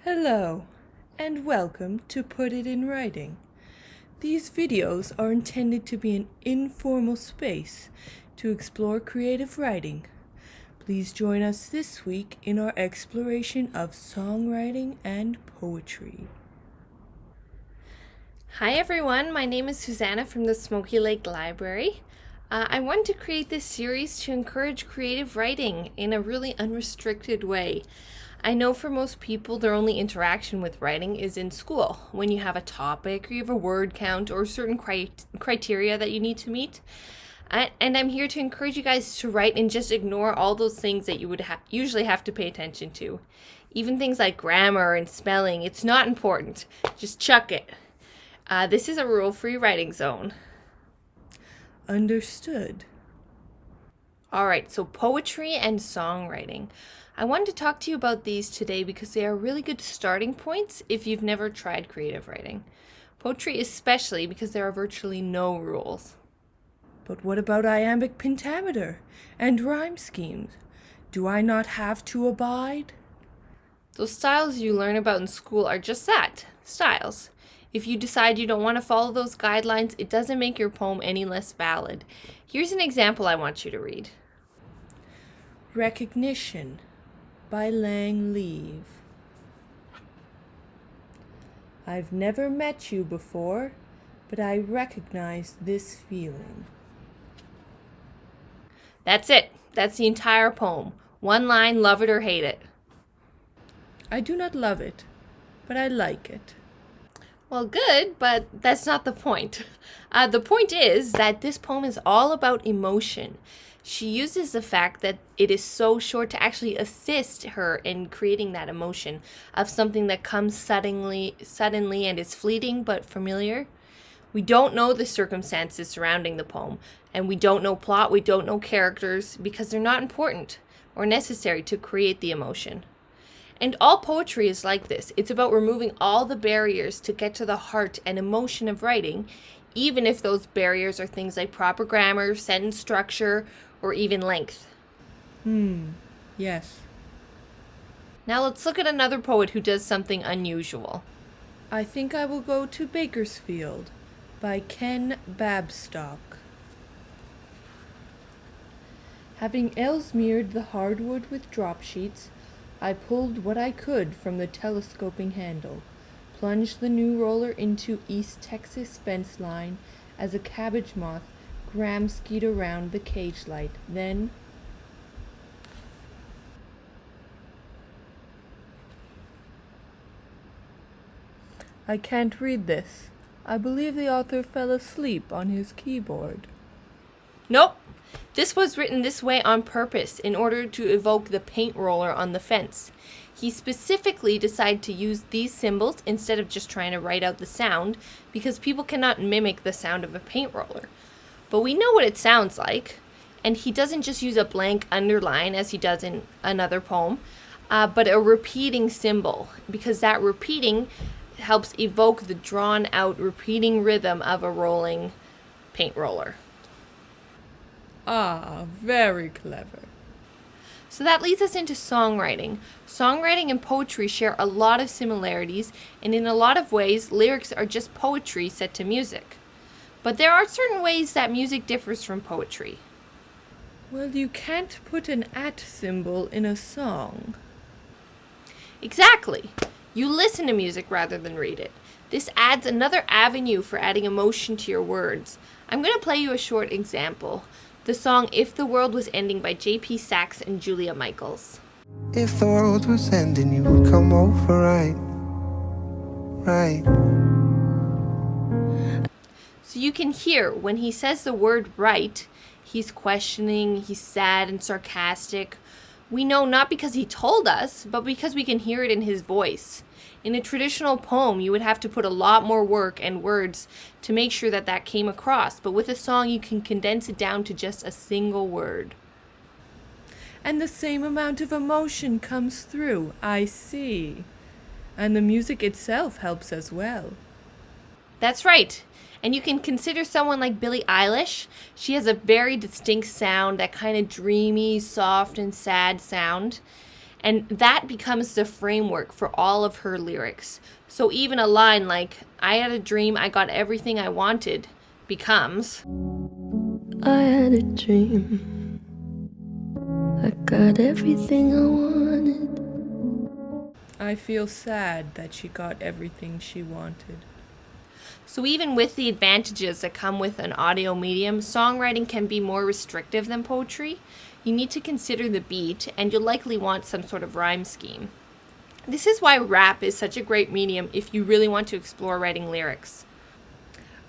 Hello, and welcome to Put It in Writing. These videos are intended to be an informal space to explore creative writing. Please join us this week in our exploration of songwriting and poetry. Hi everyone, my name is Susanna from the Smoky Lake Library. I wanted to create this series to encourage creative writing in a really unrestricted way. I know for most people their only interaction with writing is in school, when you have a topic or you have a word count or certain criteria that you need to meet. And I'm here to encourage you guys to write and just ignore all those things that you would usually have to pay attention to. Even things like grammar and spelling, it's not important. Just chuck it. This is a rule-free writing zone. Understood. Alright, so poetry and songwriting. I wanted to talk to you about these today because they are really good starting points if you've never tried creative writing. Poetry especially because there are virtually no rules. But what about iambic pentameter and rhyme schemes? Do I not have to abide? Those styles you learn about in school are just that, styles. If you decide you don't want to follow those guidelines, it doesn't make your poem any less valid. Here's an example I want you to read. Recognition by Lang Leave. I've never met you before, but I recognize this feeling. That's it. That's the entire poem. One line, love it or hate it. I do not love it, but I like it. Well, good, but that's not the point. The point is that this poem is all about emotion. She uses the fact that it is so short to actually assist her in creating that emotion of something that comes suddenly and is fleeting but familiar. We don't know the circumstances surrounding the poem, and we don't know plot, we don't know characters, because they're not important or necessary to create the emotion. And all poetry is like this. It's about removing all the barriers to get to the heart and emotion of writing, even if those barriers are things like proper grammar, sentence structure, or even length. Yes. Now let's look at another poet who does something unusual. I think I will go to Bakersfield by Ken Babstock. Having Ellesmeared the hardwood with drop sheets, I pulled what I could from the telescoping handle, plunged the new roller into East Texas fence line as a cabbage moth gramskied around the cage light, then I can't read this. I believe the author fell asleep on his keyboard. Nope. This was written this way on purpose in order to evoke the paint roller on the fence. He specifically decided to use these symbols instead of just trying to write out the sound because people cannot mimic the sound of a paint roller. But we know what it sounds like, and he doesn't just use a blank underline as he does in another poem, but a repeating symbol because that repeating helps evoke the drawn out repeating rhythm of a rolling paint roller. Ah, very clever. So that leads us into songwriting. Songwriting and poetry share a lot of similarities, and in a lot of ways, lyrics are just poetry set to music. But there are certain ways that music differs from poetry. Well, you can't put an @ symbol in a song. Exactly. You listen to music rather than read it. This adds another avenue for adding emotion to your words. I'm going to play you a short example. The song If the World Was Ending by J.P. Sachs and Julia Michaels. If the world was ending, you would come over, right. So you can hear when he says the word right, he's questioning, he's sad and sarcastic. We know not because he told us, but because we can hear it in his voice. In a traditional poem, you would have to put a lot more work and words to make sure that that came across. But with a song, you can condense it down to just a single word. And the same amount of emotion comes through, I see. And the music itself helps as well. That's right. And you can consider someone like Billie Eilish. She has a very distinct sound, that kind of dreamy, soft, and sad sound. And that becomes the framework for all of her lyrics. So even a line like, I had a dream, I got everything I wanted, becomes, I had a dream, I got everything I wanted. I feel sad that she got everything she wanted. So even with the advantages that come with an audio medium, songwriting can be more restrictive than poetry. You need to consider the beat, and you'll likely want some sort of rhyme scheme. This is why rap is such a great medium if you really want to explore writing lyrics.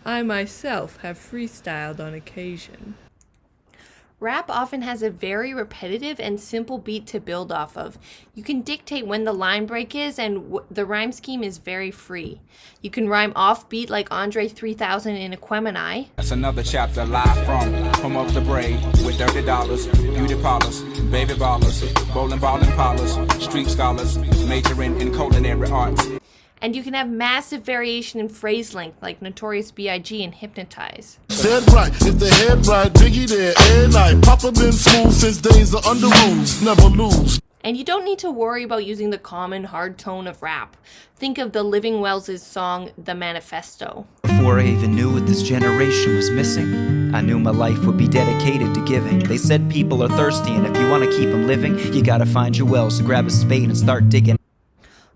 I myself have freestyled on occasion. Rap often has a very repetitive and simple beat to build off of. You can dictate when the line break is, and the rhyme scheme is very free. You can rhyme off beat like Andre 3000 in Aquemini. That's another chapter live from home of the brave with $30, beauty parlors, baby ballers, bowling ball and parlors, street scholars, majoring in culinary arts. And you can have massive variation in phrase length like Notorious B.I.G. and Hypnotize. Said right, if the head right, Biggie there, and night. Papa been smooth since days of under rules, never lose. And you don't need to worry about using the common hard tone of rap. Think of the Living Wells' song, The Manifesto. Before I even knew what this generation was missing, I knew my life would be dedicated to giving. They said people are thirsty, and if you want to keep them living, you gotta find your wells, so grab a spade and start digging.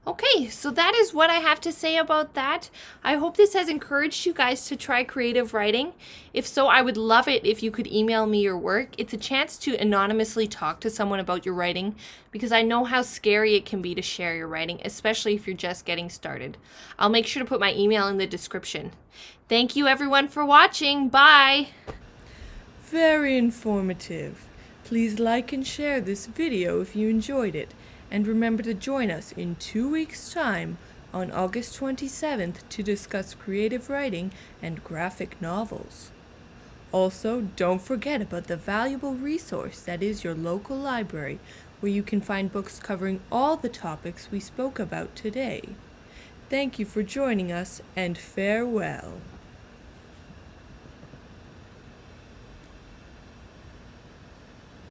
Okay, so that is what I have to say about that. I hope this has encouraged you guys to try creative writing. If so, I would love it if you could email me your work. It's a chance to anonymously talk to someone about your writing, because I know how scary it can be to share your writing, especially if you're just getting started. I'll make sure to put my email in the description. Thank you everyone for watching. Bye! Very informative. Please like and share this video if you enjoyed it. And remember to join us in 2 weeks' time on August 27th to discuss creative writing and graphic novels. Also, don't forget about the valuable resource that is your local library, where you can find books covering all the topics we spoke about today. Thank you for joining us, and farewell.